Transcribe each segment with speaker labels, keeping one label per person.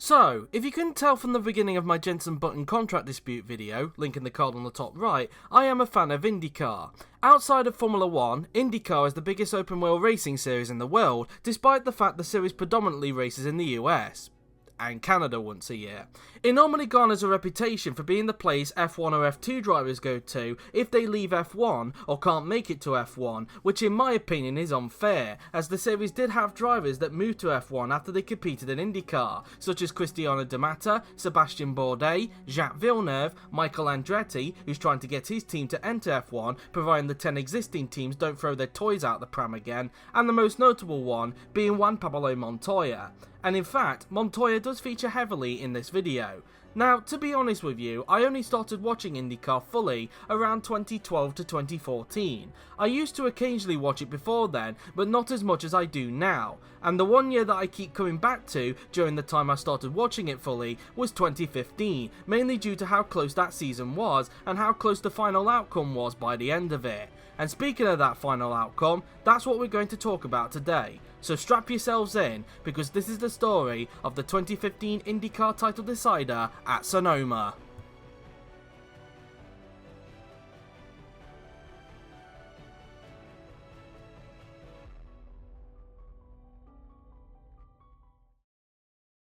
Speaker 1: So, if you couldn't tell from the beginning of my Jensen Button contract dispute video, link in the card on the top right, I am a fan of IndyCar. Outside of Formula 1, IndyCar is the biggest open wheel racing series in the world, despite the fact the series predominantly races in the US. And Canada once a year. It normally garners a reputation for being the place F1 or F2 drivers go to if they leave F1 or can't make it to F1, which in my opinion is unfair, as the series did have drivers that moved to F1 after they competed in IndyCar, such as Cristiano Di Matta, Sebastian Bourdais, Jacques Villeneuve, Michael Andretti, who's trying to get his team to enter F1, providing the 10 existing teams don't throw their toys out the pram again, and the most notable one being Juan Pablo Montoya. And in fact, Montoya does feature heavily in this video. Now, to be honest with you, I only started watching IndyCar fully around 2012 to 2014. I used to occasionally watch it before then, but not as much as I do now. And the one year that I keep coming back to during the time I started watching it fully was 2015, mainly due to how close that season was and how close the final outcome was by the end of it. And speaking of that final outcome, that's what we're going to talk about today. So strap yourselves in, because this is the story of the 2015 IndyCar title decider at Sonoma.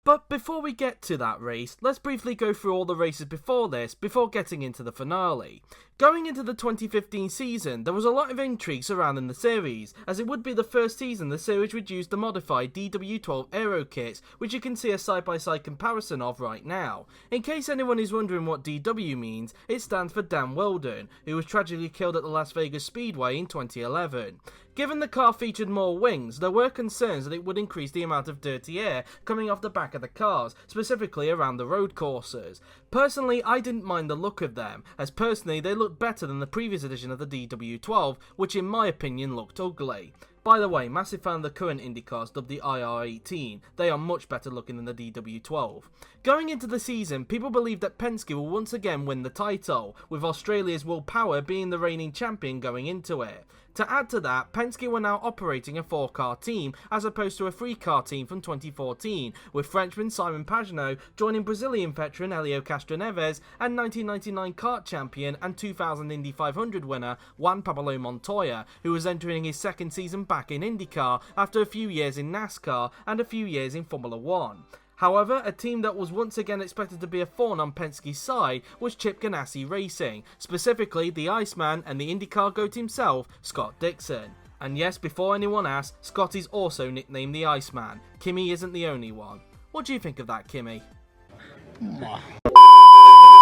Speaker 1: But before we get to that race, let's briefly go through all the races before this, before getting into the finale. Going into the 2015 season, there was a lot of intrigue surrounding the series, as it would be the first season the series would use the modified DW12 aero kits, which you can see a side-by-side comparison of right now. In case anyone is wondering what DW means, it stands for Dan Weldon, who was tragically killed at the Las Vegas Speedway in 2011. Given the car featured more wings, there were concerns that it would increase the amount of dirty air coming off the back of the cars, specifically around the road courses. Personally, I didn't mind the look of them, as personally they looked better than the previous edition of the DW12, which in my opinion looked ugly. By the way, massive fan of the current IndyCars dubbed the IR18, they are much better looking than the DW12. Going into the season, people believe that Penske will once again win the title, with Australia's Will Power being the reigning champion going into it. To add to that, Penske were now operating a 4-car team as opposed to a 3-car team from 2014, with Frenchman Simon Pagenaud joining Brazilian veteran Helio Castroneves and 1999 kart champion and 2000 Indy 500 winner Juan Pablo Montoya, who was entering his second season back in IndyCar after a few years in NASCAR and a few years in Formula 1. However, a team that was once again expected to be a thorn on Penske's side was Chip Ganassi Racing, specifically the Iceman and the IndyCar GOAT himself, Scott Dixon. And yes, before anyone asks, Scott is also nicknamed the Iceman. Kimmy isn't the only one. What do you think of that, Kimmy?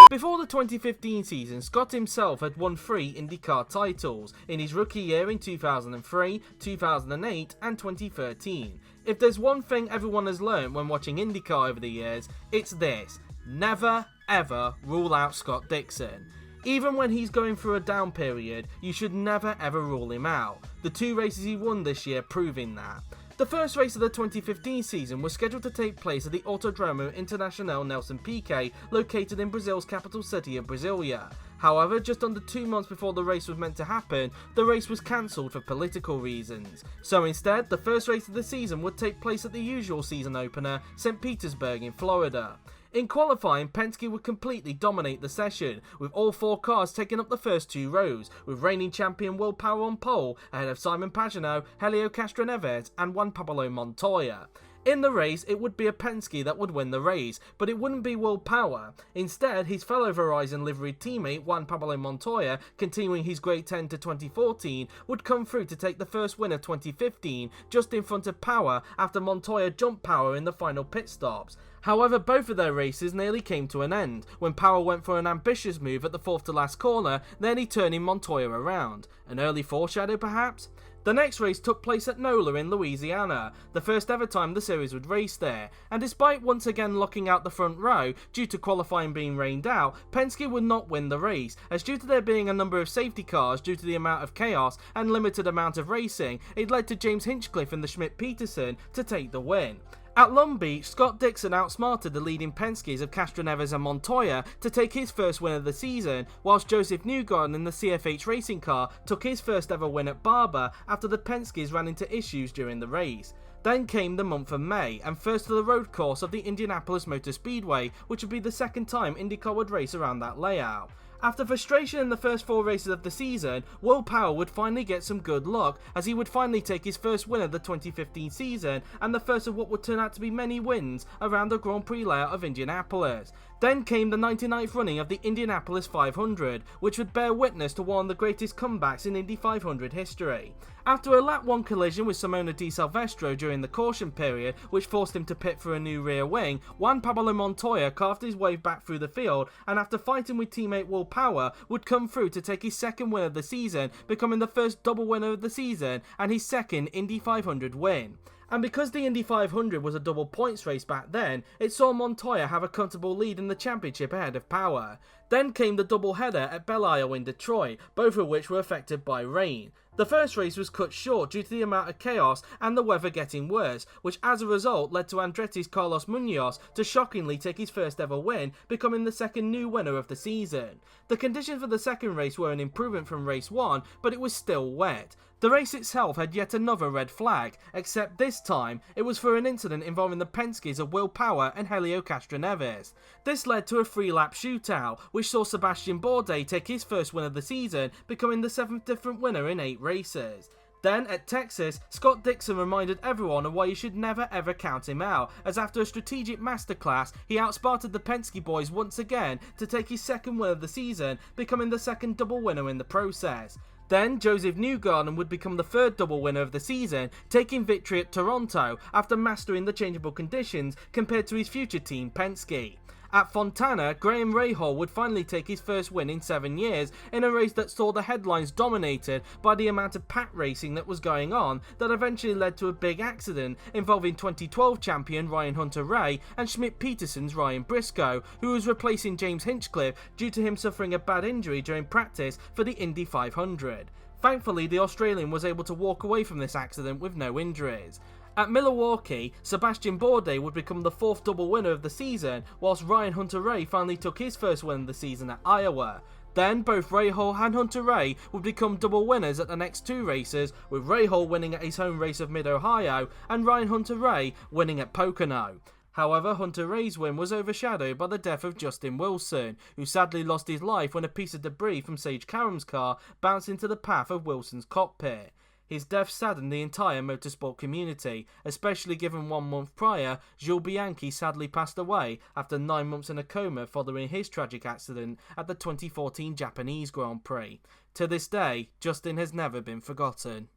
Speaker 1: Before the 2015 season, Scott himself had won 3 IndyCar titles in his rookie year in 2003, 2008 and 2013. If there's one thing everyone has learned when watching IndyCar over the years, it's this: never ever rule out Scott Dixon. Even when he's going through a down period, you should never ever rule him out. The 2 races he won this year proving that. The first race of the 2015 season was scheduled to take place at the Autodromo Internacional Nelson Piquet, located in Brazil's capital city of Brasilia. However, just under 2 months before the race was meant to happen, the race was cancelled for political reasons. So instead, the first race of the season would take place at the usual season opener, St. Petersburg in Florida. In qualifying, Penske would completely dominate the session, with all 4 cars taking up the first 2 rows, with reigning champion Will Power on pole, ahead of Simon Pagenaud, Helio Castroneves and Juan Pablo Montoya. In the race, it would be a Penske that would win the race, but it wouldn't be Will Power. Instead, his fellow Verizon liveried teammate Juan Pablo Montoya, continuing his great 10 to 2014, would come through to take the first win of 2015, just in front of Power after Montoya jumped Power in the final pit stops. However, both of their races nearly came to an end, when Power went for an ambitious move at the 4th to last corner, nearly turning Montoya around. An early foreshadow perhaps? The next race took place at NOLA in Louisiana, the first ever time the series would race there, and despite once again locking out the front row due to qualifying being rained out, Penske would not win the race, as due to there being a number of safety cars due to the amount of chaos and limited amount of racing, it led to James Hinchcliffe and the Schmidt-Peterson to take the win. At Long Beach, Scott Dixon outsmarted the leading Penskes of Castroneves and Montoya to take his first win of the season, whilst Joseph Newgarden in the CFH racing car took his first ever win at Barber after the Penskes ran into issues during the race. Then came the month of May, and first to the road course of the Indianapolis Motor Speedway, which would be the second time IndyCar would race around that layout. After frustration in the first 4 races of the season, Will Power would finally get some good luck, as he would finally take his first win of the 2015 season, and the first of what would turn out to be many wins around the Grand Prix layout of Indianapolis. Then came the 99th running of the Indianapolis 500, which would bear witness to one of the greatest comebacks in Indy 500 history. After a lap 1 collision with Simona Di Silvestro during the caution period, which forced him to pit for a new rear wing, Juan Pablo Montoya carved his way back through the field, and after fighting with teammate Will Power, would come through to take his second win of the season, becoming the first double winner of the season and his second Indy 500 win. And because the Indy 500 was a double points race back then, it saw Montoya have a comfortable lead in the championship ahead of Power. Then came the double header at Belle Isle in Detroit, both of which were affected by rain. The first race was cut short due to the amount of chaos and the weather getting worse, which as a result led to Andretti's Carlos Munoz to shockingly take his first ever win, becoming the second new winner of the season. The conditions for the second race were an improvement from race 1, but it was still wet. The race itself had yet another red flag, except this time it was for an incident involving the Penskes of Will Power and Helio Castroneves. This led to a 3-lap shootout, which saw Sebastian Bourdais take his first win of the season, becoming the 7th different winner in 8 races. Then, at Texas, Scott Dixon reminded everyone of why you should never ever count him out, as after a strategic masterclass, he outsparted the Penske boys once again to take his second win of the season, becoming the second double winner in the process. Then, Joseph Newgarden would become the third double winner of the season, taking victory at Toronto after mastering the changeable conditions compared to his future team Penske. At Fontana, Graham Rahal would finally take his first win in 7 years in a race that saw the headlines dominated by the amount of pack racing that was going on, that eventually led to a big accident involving 2012 champion Ryan Hunter-Reay and Schmidt-Peterson's Ryan Briscoe, who was replacing James Hinchcliffe due to him suffering a bad injury during practice for the Indy 500. Thankfully, the Australian was able to walk away from this accident with no injuries. At Milwaukee, Sebastian Bourdais would become the 4th double winner of the season, whilst Ryan Hunter-Reay finally took his first win of the season at Iowa. Then both Rahal and Hunter-Reay would become double winners at the next 2 races, with Rahal winning at his home race of Mid-Ohio and Ryan Hunter-Reay winning at Pocono. However, Hunter-Reay's win was overshadowed by the death of Justin Wilson, who sadly lost his life when a piece of debris from Sage Karam's car bounced into the path of Wilson's cockpit. His death saddened the entire motorsport community, especially given 1 month prior, Jules Bianchi sadly passed away after 9 months in a coma following his tragic accident at the 2014 Japanese Grand Prix. To this day, Justin has never been forgotten.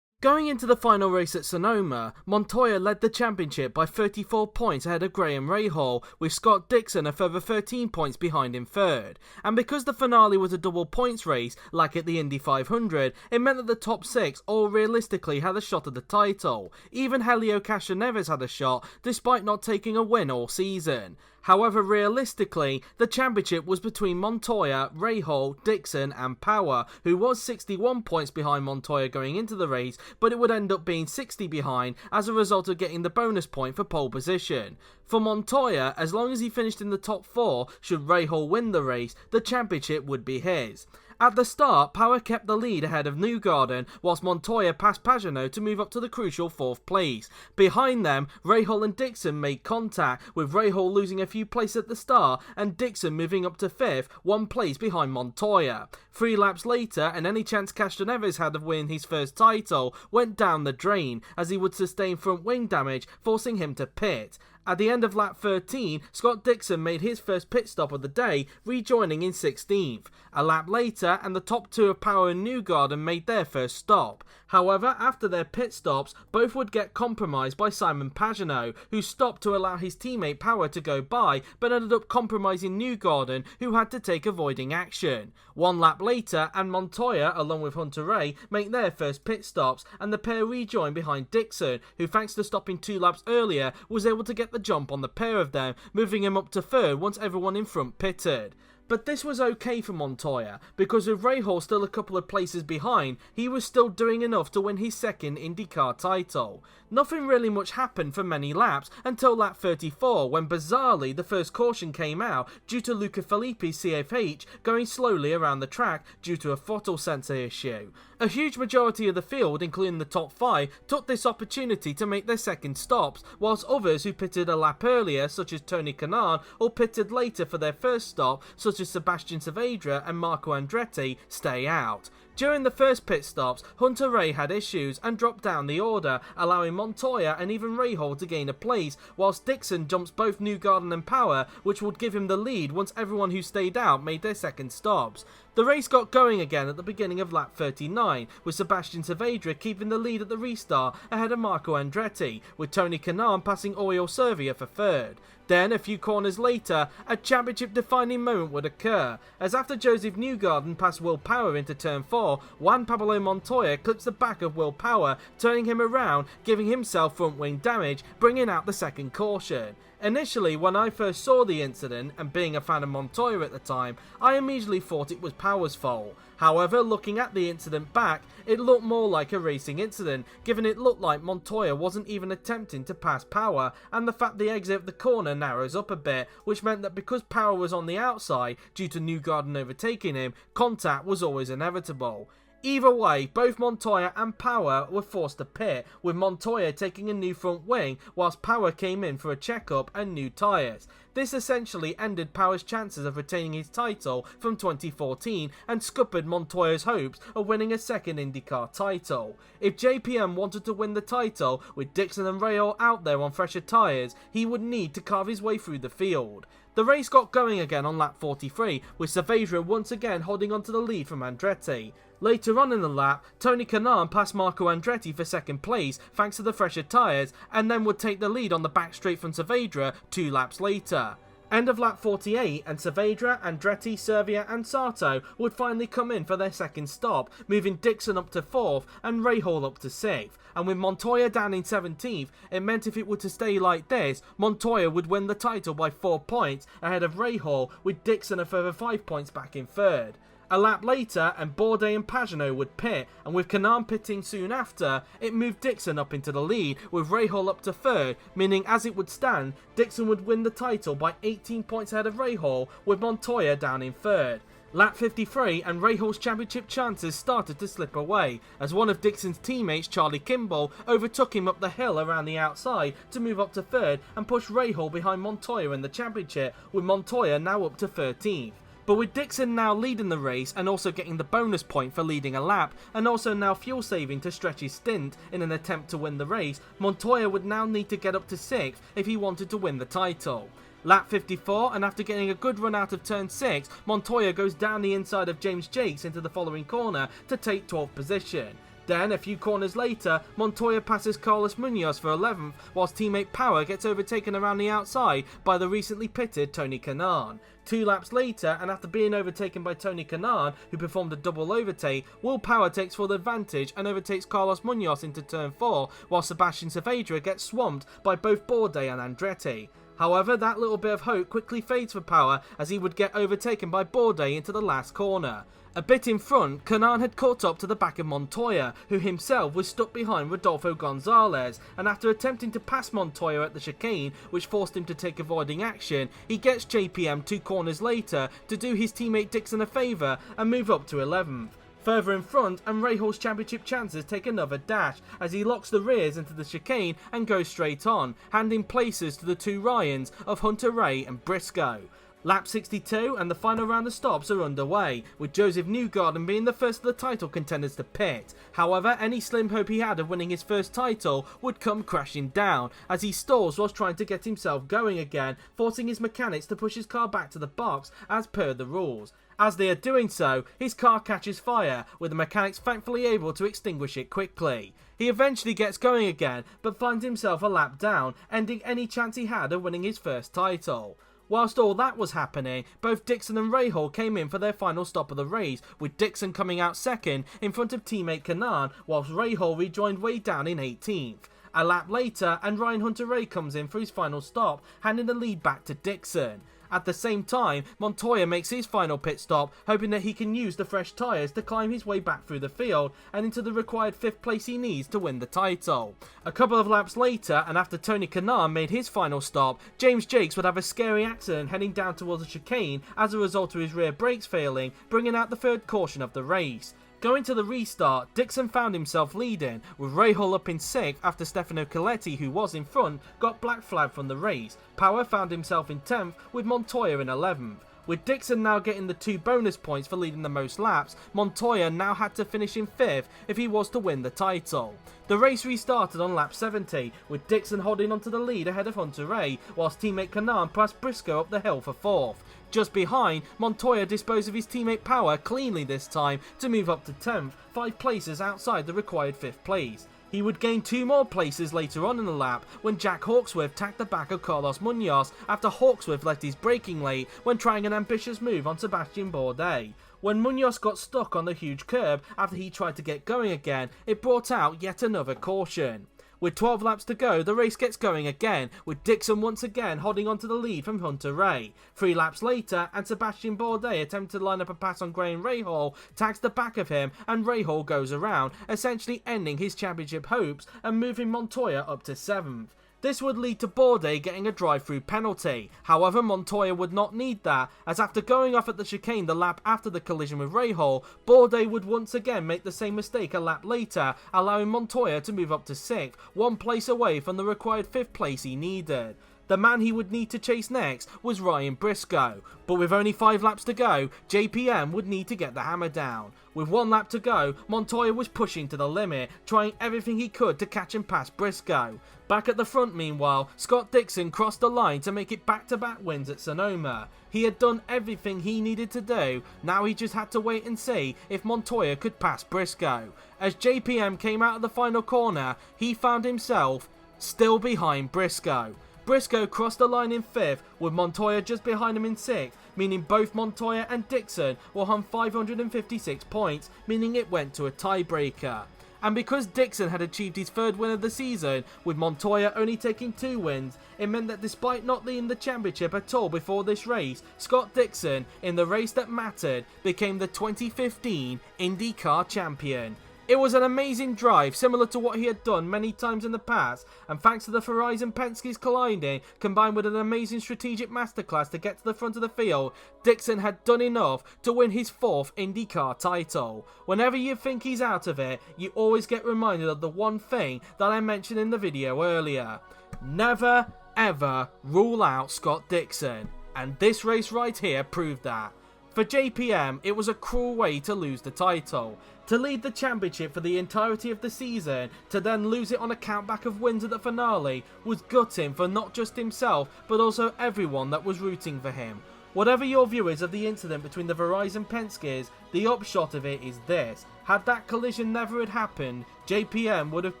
Speaker 1: Going into the final race at Sonoma, Montoya led the championship by 34 points ahead of Graham Rahal, with Scott Dixon a further 13 points behind in third. And because the finale was a double points race, like at the Indy 500, it meant that the top 6 all realistically had a shot at the title. Even Helio Castroneves had a shot, despite not taking a win all season. However, realistically, the championship was between Montoya, Rahal, Dixon and Power, who was 61 points behind Montoya going into the race, but it would end up being 60 behind as a result of getting the bonus point for pole position. For Montoya, as long as he finished in the top 4, should Rahal win the race, the championship would be his. At the start, Power kept the lead ahead of Newgarden, whilst Montoya passed Pagenaud to move up to the crucial 4th place. Behind them, Rahal and Dixon made contact, with Rahal losing a few places at the start and Dixon moving up to 5th, 1 place behind Montoya. 3 laps later, and any chance Castroneves had of winning his first title went down the drain, as he would sustain front wing damage, forcing him to pit. At the end of lap 13, Scott Dixon made his first pit stop of the day, rejoining in 16th. A lap later, and the top 2 of Power and Newgarden made their first stop. However, after their pit stops, both would get compromised by Simon Pagenaud, who stopped to allow his teammate Power to go by, but ended up compromising Newgarden, who had to take avoiding action. 1 lap later, and Montoya, along with Hunter-Reay, make their first pit stops, and the pair rejoined behind Dixon, who thanks to stopping 2 laps earlier, was able to get the jump on the pair of them, moving him up to 3rd once everyone in front pitted. But this was okay for Montoya, because with Rahal still a couple of places behind, he was still doing enough to win his second IndyCar title. Nothing really much happened for many laps until lap 34, when bizarrely the first caution came out due to Luca Filippi's CFH going slowly around the track due to a throttle sensor issue. A huge majority of the field, including the top 5, took this opportunity to make their second stops, whilst others who pitted a lap earlier, such as Tony Kanaan, or pitted later for their first stop, such as Sebastian Saavedra and Marco Andretti, stay out. During the first pit stops, Hunter Ray had issues and dropped down the order, allowing Montoya and even Rahal to gain a place, whilst Dixon jumps both Newgarden and Power, which would give him the lead once everyone who stayed out made their second stops. The race got going again at the beginning of lap 39, with Sebastian Saavedra keeping the lead at the restart ahead of Marco Andretti, with Tony Kanaan passing Oriol Servia for third. Then, a few corners later, a championship-defining moment would occur, as after Joseph Newgarden passed Will Power into turn 4, Juan Pablo Montoya clips the back of Will Power, turning him around, giving himself front-wing damage, bringing out the second caution. Initially, when I first saw the incident, and being a fan of Montoya at the time, I immediately thought it was Power's fault. However, looking at the incident back, it looked more like a racing incident, given it looked like Montoya wasn't even attempting to pass Power, and the fact the exit of the corner narrows up a bit, which meant that because Power was on the outside, due to Newgarden overtaking him, contact was always inevitable. Either way, both Montoya and Power were forced to pit, with Montoya taking a new front wing, whilst Power came in for a checkup and new tyres. This essentially ended Power's chances of retaining his title from 2014 and scuppered Montoya's hopes of winning a second IndyCar title. If JPM wanted to win the title, with Dixon and Rahal out there on fresher tyres, he would need to carve his way through the field. The race got going again on lap 43, with Saavedra once again holding onto the lead from Andretti. Later on in the lap, Tony Kanaan passed Marco Andretti for second place thanks to the fresher tyres, and then would take the lead on the back straight from Saavedra 2 laps later. End of lap 48, and Saavedra, Andretti, Servia and Sato would finally come in for their second stop, moving Dixon up to 4th and Rahal up to 6th. And with Montoya down in 17th, it meant if it were to stay like this, Montoya would win the title by 4 points ahead of Rahal, with Dixon a further 5 points back in 3rd. A lap later, and Bourdais and Pagenaud would pit, and with Kanaan pitting soon after, it moved Dixon up into the lead, with Rahal up to 3rd, meaning as it would stand, Dixon would win the title by 18 points ahead of Rahal, with Montoya down in 3rd. Lap 53, and Rahal's championship chances started to slip away, as one of Dixon's teammates, Charlie Kimball, overtook him up the hill around the outside to move up to 3rd and push Rahal behind Montoya in the championship, with Montoya now up to 13th. But with Dixon now leading the race and also getting the bonus point for leading a lap, and also now fuel saving to stretch his stint in an attempt to win the race, Montoya would now need to get up to 6th if he wanted to win the title. Lap 54, and after getting a good run out of turn 6, Montoya goes down the inside of James Jakes into the following corner to take 12th position. Then, a few corners later, Montoya passes Carlos Munoz for 11th, whilst teammate Power gets overtaken around the outside by the recently pitted Tony Kanaan. 2 laps later, and after being overtaken by Tony Kanaan, who performed a double overtake, Will Power takes full advantage and overtakes Carlos Munoz into turn 4, while Sebastian Saavedra gets swamped by both Bourdais and Andretti. However, that little bit of hope quickly fades for Power as he would get overtaken by Bourdais into the last corner. A bit in front, Kanaan had caught up to the back of Montoya, who himself was stuck behind Rodolfo Gonzalez, and after attempting to pass Montoya at the chicane, which forced him to take avoiding action, he gets JPM 2 corners later to do his teammate Dixon a favour and move up to 11th. Further in front, and Rahal's championship chances take another dash as he locks the rears into the chicane and goes straight on, handing places to the 2 Ryans of Hunter Ray and Briscoe. Lap 62 and the final round of stops are underway, with Joseph Newgarden being the first of the title contenders to pit. However, any slim hope he had of winning his first title would come crashing down, as he stalls whilst trying to get himself going again, forcing his mechanics to push his car back to the box as per the rules. As they are doing so, his car catches fire, with the mechanics thankfully able to extinguish it quickly. He eventually gets going again, but finds himself a lap down, ending any chance he had of winning his first title. Whilst all that was happening, both Dixon and Rahal came in for their final stop of the race, with Dixon coming out second in front of teammate Kanaan, whilst Rahal rejoined way down in 18th. A lap later, and Ryan Hunter-Ray comes in for his final stop, handing the lead back to Dixon. At the same time, Montoya makes his final pit stop, hoping that he can use the fresh tyres to climb his way back through the field and into the required 5th place he needs to win the title. A couple of laps later, and after Tony Kanaan made his final stop, James Jakes would have a scary accident heading down towards the chicane as a result of his rear brakes failing, bringing out the 3rd caution of the race. Going to the restart, Dixon found himself leading, with Rahal up in 6th after Stefano Coletti, who was in front, got black flagged from the race. Power found himself in 10th, with Montoya in 11th. With Dixon now getting the 2 bonus points for leading the most laps, Montoya now had to finish in 5th if he was to win the title. The race restarted on lap 70, with Dixon holding onto the lead ahead of Hunter Ray, whilst teammate Kanaan passed Briscoe up the hill for 4th. Just behind, Montoya disposed of his teammate Power cleanly this time to move up to 10th, 5 places outside the required 5th place. He would gain 2 more places later on in the lap when Jack Hawksworth tacked the back of Carlos Munoz after Hawksworth left his braking late when trying an ambitious move on Sebastian Bourdais. When Munoz got stuck on the huge curb after he tried to get going again, it brought out yet another caution. With 12 laps to go, the race gets going again, with Dixon once again holding onto the lead from Hunter Ray. 3 laps later, and Sebastian Bourdais attempted to line up a pass on Graham Rahal, tags the back of him, and Rahal goes around, essentially ending his championship hopes and moving Montoya up to 7th. This would lead to Bourdais getting a drive-through penalty. However, Montoya would not need that, as after going off at the chicane the lap after the collision with Rahal, Bourdais would once again make the same mistake a lap later, allowing Montoya to move up to 6th, 1 place away from the required 5th place he needed. The man he would need to chase next was Ryan Briscoe, but with only 5 laps to go, JPM would need to get the hammer down. With 1 lap to go, Montoya was pushing to the limit, trying everything he could to catch and pass Briscoe. Back at the front meanwhile, Scott Dixon crossed the line to make it back-to-back wins at Sonoma. He had done everything he needed to do, now he just had to wait and see if Montoya could pass Briscoe. As JPM came out of the final corner, he found himself still behind Briscoe. Briscoe crossed the line in 5th, with Montoya just behind him in 6th, meaning both Montoya and Dixon were on 556 points, meaning it went to a tiebreaker. And because Dixon had achieved his 3rd win of the season, with Montoya only taking 2 wins, it meant that despite not leading the championship at all before this race, Scott Dixon, in the race that mattered, became the 2015 IndyCar champion. It was an amazing drive, similar to what he had done many times in the past, and thanks to the Ferraris and Penske's colliding, combined with an amazing strategic masterclass to get to the front of the field, Dixon had done enough to win his 4th IndyCar title. Whenever you think he's out of it, you always get reminded of the one thing that I mentioned in the video earlier. Never, ever rule out Scott Dixon, and this race right here proved that. For JPM, it was a cruel way to lose the title. To lead the championship for the entirety of the season, to then lose it on a countback of wins at the finale, was gutting for not just himself, but also everyone that was rooting for him. Whatever your view is of the incident between the Ferraris and Penskes, the upshot of it is this: had that collision never had happened, JPM would have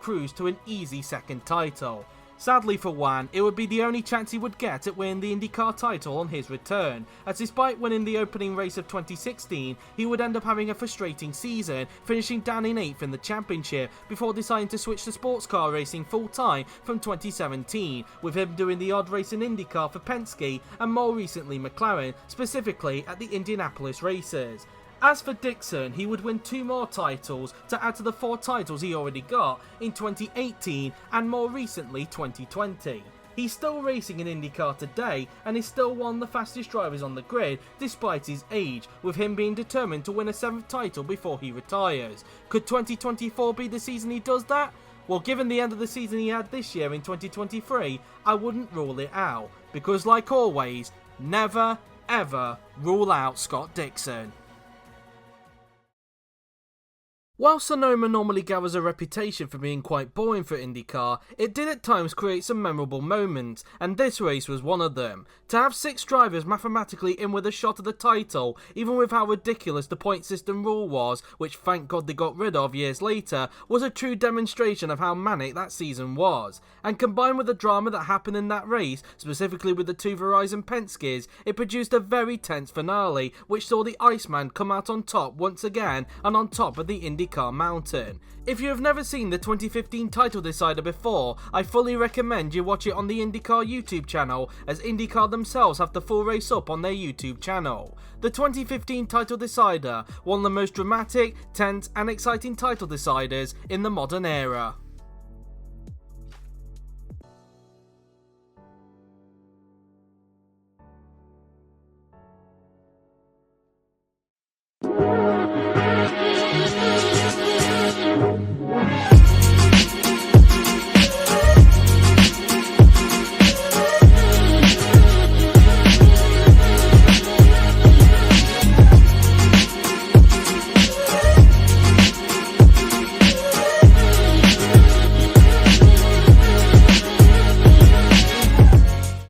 Speaker 1: cruised to an easy 2nd title. Sadly for Juan, it would be the only chance he would get at winning the IndyCar title on his return, as despite winning the opening race of 2016, he would end up having a frustrating season, finishing down in 8th in the championship, before deciding to switch to sports car racing full-time from 2017, with him doing the odd race in IndyCar for Penske, and more recently McLaren, specifically at the Indianapolis races. As for Dixon, he would win 2 more titles to add to the 4 titles he already got in 2018 and more recently 2020. He's still racing in IndyCar today and is still one of the fastest drivers on the grid despite his age, with him being determined to win a 7th title before he retires. Could 2024 be the season he does that? Well, given the end of the season he had this year in 2023, I wouldn't rule it out, because like always, never ever rule out Scott Dixon. While Sonoma normally gathers a reputation for being quite boring for IndyCar, it did at times create some memorable moments, and this race was one of them. To have 6 drivers mathematically in with a shot at the title, even with how ridiculous the point system rule was, which thank God they got rid of years later, was a true demonstration of how manic that season was. And combined with the drama that happened in that race, specifically with the 2 Ferraris and Penskes, it produced a very tense finale, which saw the Iceman come out on top once again, and on top of the IndyCar IndyCar mountain. If you have never seen the 2015 title decider before, I fully recommend you watch it on the IndyCar YouTube channel, as IndyCar themselves have the full race up on their YouTube channel. The 2015 title decider, one of the most dramatic, tense and exciting title deciders in the modern era.